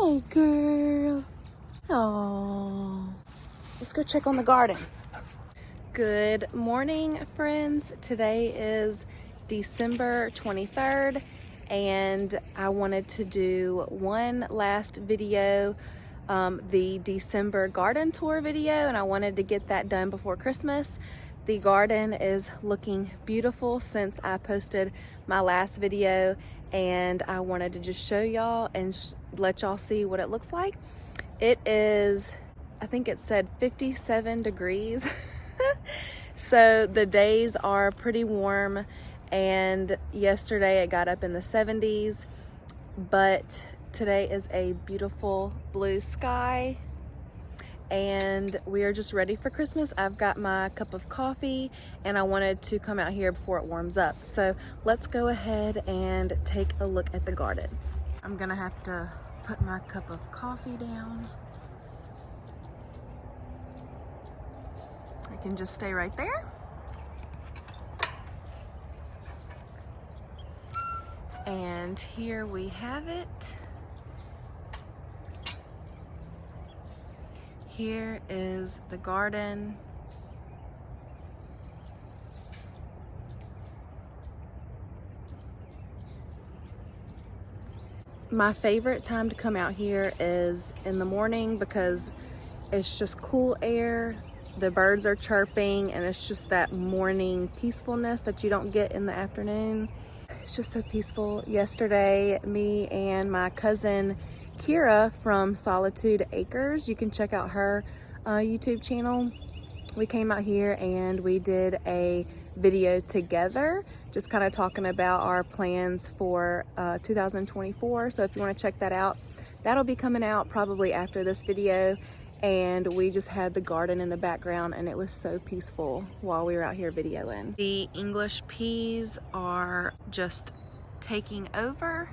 Hi, girl. Oh, let's go check on the garden. Good morning, friends. Today is December 23rd, and I wanted to do one last video, the December garden tour video, and I wanted to get that done before Christmas. The garden is looking beautiful since I posted my last video, and I wanted to just show y'all and let y'all see what it looks like. It is, I think it said 57 degrees. So the days are pretty warm, and yesterday it got up in the 70s, but today is a beautiful blue sky, and we are just ready for Christmas. I've got my cup of coffee, and I wanted to come out here before it warms up. So let's go ahead and take a look at the garden. I'm gonna have to put my cup of coffee down. I can just stay right there. And here we have it. Here is the garden. My favorite time to come out here is in the morning because it's just cool air. The birds are chirping, and it's just that morning peacefulness that you don't get in the afternoon. It's just so peaceful. Yesterday, me and my cousin Kira from Solitude Acres, you can check out her YouTube channel. We came out here and we did a video together, just kind of talking about our plans for 2024. So if you want to check that out, that'll be coming out probably after this video. And we just had the garden in the background, and it was so peaceful while we were out here videoing. The English peas are just taking over.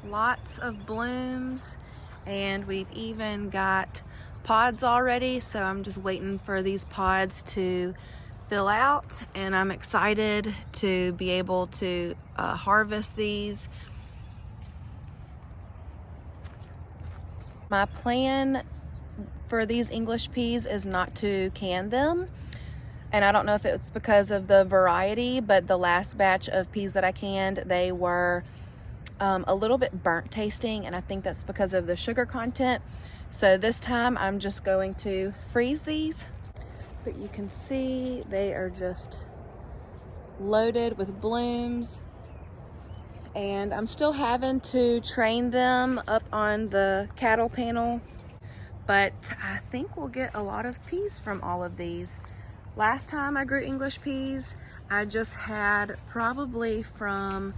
Lots of blooms, and we've even got pods already, so I'm just waiting for these pods to fill out, and I'm excited to be able to harvest these. My plan for these English peas is not to can them, and I don't know if it's because of the variety, but the last batch of peas that I canned, they were a little bit burnt tasting, and I think that's because of the sugar content. So this time I'm just going to freeze these, but you can see they are just loaded with blooms. And I'm still having to train them up on the cattle panel, but I think we'll get a lot of peas from all of these. Last time I grew English peas, I just had probably from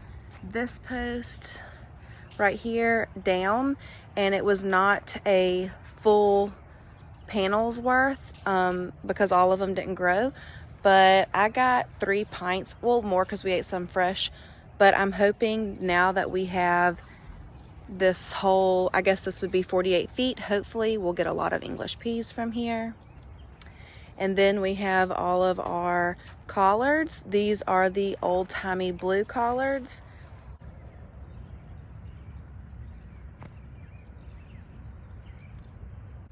this post right here down, and it was not a full panel's worth because all of them didn't grow, but I got 3 pints, well more because we ate some fresh. But I'm hoping now that we have this whole, I guess this would be 48 feet, hopefully we'll get a lot of English peas from here. And then we have all of our collards. These are the old-timey blue collards.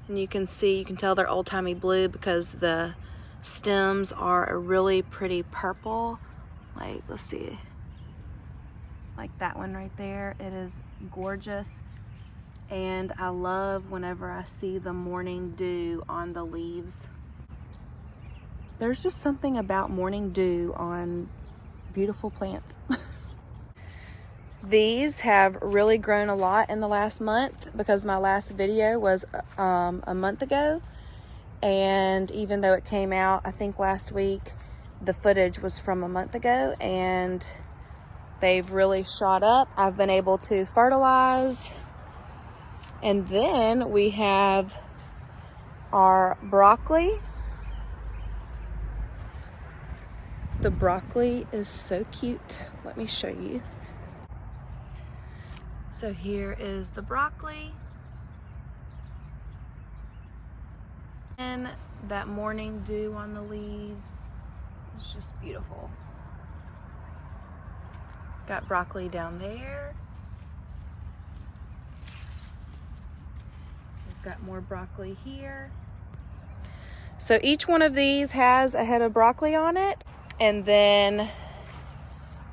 And you can see, you can tell they're old-timey blue because the stems are a really pretty purple. Like, let's see. Like that one right there. It is gorgeous, and I love whenever I see the morning dew on the leaves. There's just something about morning dew on beautiful plants. These have really grown a lot in the last month because my last video was a month ago, and even though it came out I think last week, the footage was from a month ago, and they've really shot up. I've been able to fertilize. And then we have our broccoli. The broccoli is so cute. Let me show you. So here is the broccoli. And that morning dew on the leaves. It's just beautiful. Got broccoli down there. Got more broccoli here. So each one of these has a head of broccoli on it. And then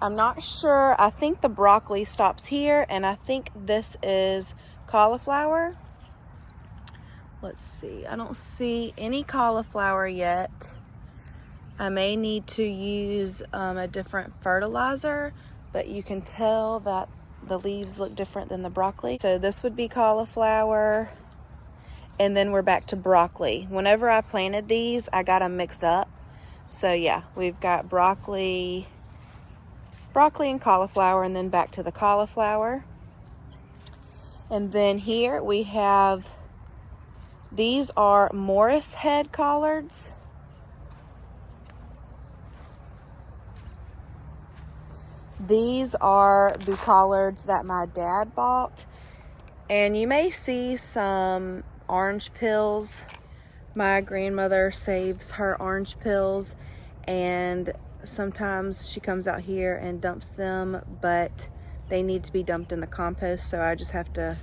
I'm not sure, I think the broccoli stops here, and I think this is cauliflower. Let's see, I don't see any cauliflower yet. I may need to use a different fertilizer, but you can tell that the leaves look different than the broccoli. So this would be cauliflower, and then we're back to broccoli. Whenever I planted these, I got them mixed up. So yeah, we've got broccoli and cauliflower, and then back to the cauliflower. And then here we have, these are Morris head collards. These are the collards that my dad bought. And you may see some orange pills. My grandmother saves her orange pills, and sometimes she comes out here and dumps them, but they need to be dumped in the compost, so I just have to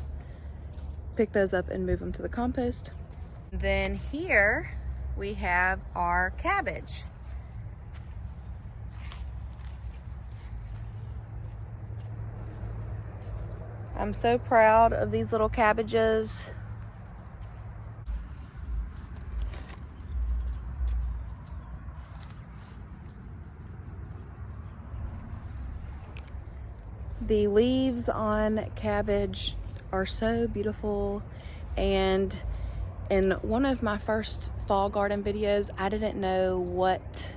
pick those up and move them to the compost. Then here we have our cabbage. I'm so proud of these little cabbages. The leaves on cabbage are so beautiful, and in one of my first fall garden videos, I didn't know what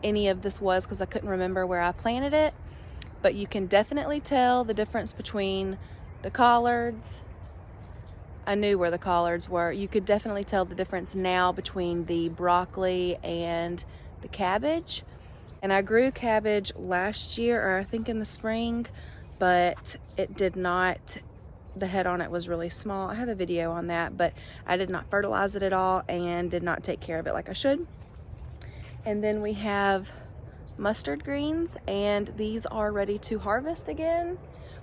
any of this was because I couldn't remember where I planted it, but you can definitely tell the difference between the collards. I knew where the collards were. You could definitely tell the difference now between the broccoli and the cabbage. And I grew cabbage last year, or I think in the spring, but it did not, the head on it was really small. I have a video on that, but I did not fertilize it at all and did not take care of it like I should. And then we have mustard greens, and these are ready to harvest again.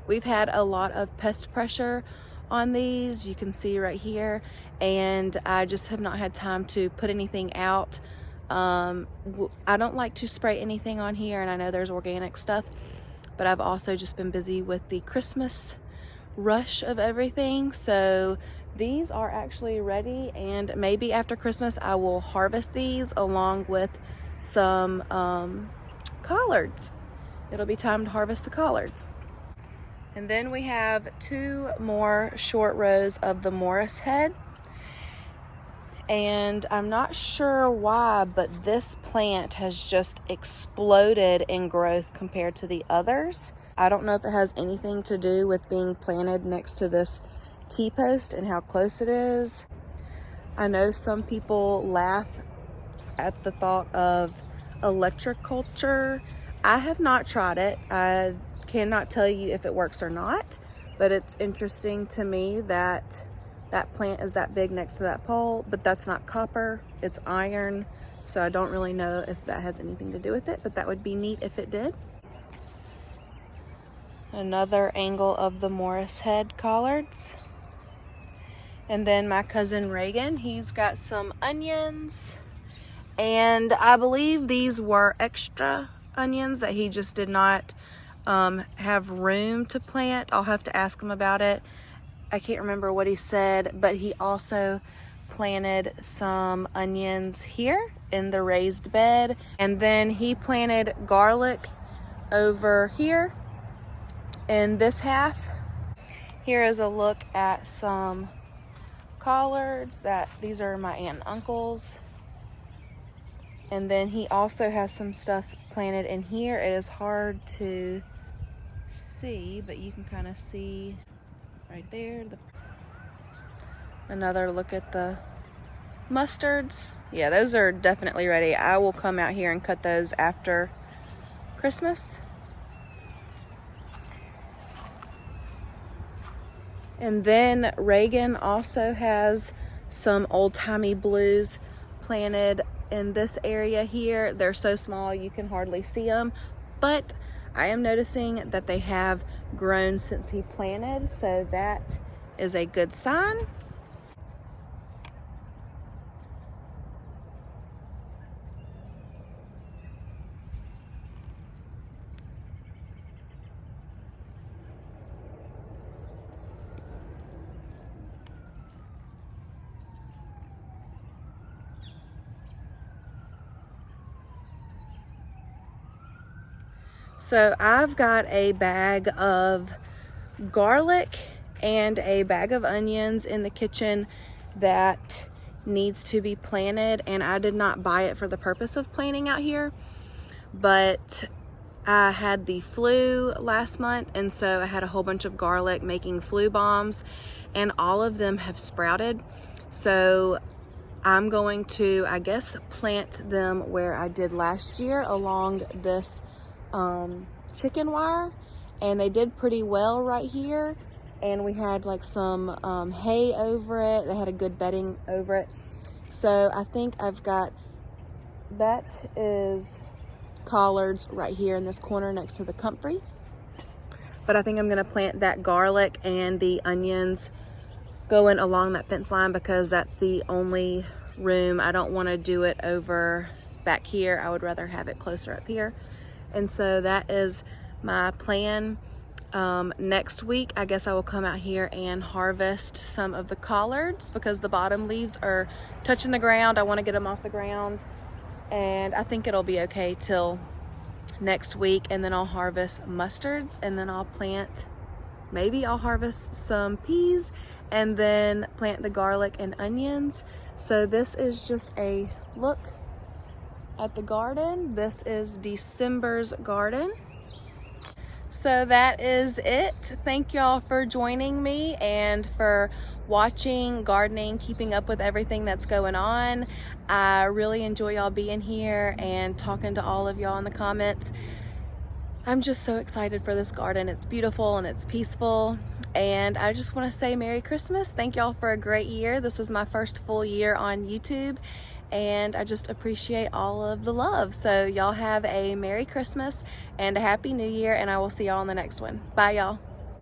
We've had a lot of pest pressure on these, you can see right here, and I just have not had time to put anything out. I don't like to spray anything on here, and I know there's organic stuff, but I've also just been busy with the Christmas rush of everything. So these are actually ready, and maybe after Christmas I will harvest these along with some collards. It'll be time to harvest the collards. And then we have 2 more short rows of the Morris head. And I'm not sure why, but this plant has just exploded in growth compared to the others. I don't know if it has anything to do with being planted next to this T-post and how close it is. I know some people laugh at the thought of electroculture. I have not tried it. I cannot tell you if it works or not, but it's interesting to me that that plant is that big next to that pole, but that's not copper, it's iron. So I don't really know if that has anything to do with it, but that would be neat if it did. Another angle of the Morris head collards. And then my cousin Reagan, he's got some onions. And I believe these were extra onions that he just did not have room to plant. I'll have to ask him about it. I can't remember what he said, but he also planted some onions here in the raised bed. And then he planted garlic over here in this half. Here is a look at some collards these are my aunt and uncle's. And then he also has some stuff planted in here. It is hard to see, but you can kind of see right there. Another look at the mustards. Yeah, those are definitely ready. I will come out here and cut those after Christmas. And then Reagan also has some old-timey blues planted in this area here. They're so small you can hardly see them, but I am noticing that they have grown since he planted, so that is a good sign. So I've got a bag of garlic and a bag of onions in the kitchen that needs to be planted, and I did not buy it for the purpose of planting out here, but I had the flu last month, and so I had a whole bunch of garlic making flu bombs, and all of them have sprouted. So I'm going to, I guess, plant them where I did last year along this chicken wire, and they did pretty well right here. And we had like some hay over it. They had a good bedding over it. So I think I've got, that is collards right here in this corner next to the comfrey. But I think I'm gonna plant that garlic and the onions going along that fence line because that's the only room. I don't wanna do it over back here. I would rather have it closer up here. And so that is my plan. Next week, I guess I will come out here and harvest some of the collards because the bottom leaves are touching the ground. I want to get them off the ground, and I think it'll be okay till next week. And then I'll harvest mustards, and then I'll plant, maybe I'll harvest some peas and then plant the garlic and onions. So this is just a look at the garden. This is December's garden. So that is it. Thank y'all for joining me and for watching, gardening, keeping up with everything that's going on. I really enjoy y'all being here and talking to all of y'all in the comments. I'm just so excited for this garden. It's beautiful and it's peaceful. And I just want to say Merry Christmas. Thank y'all for a great year. This was my first full year on YouTube, and I just appreciate all of the love. So y'all have a Merry Christmas and a Happy New Year, and I will see y'all on the next one. Bye, y'all.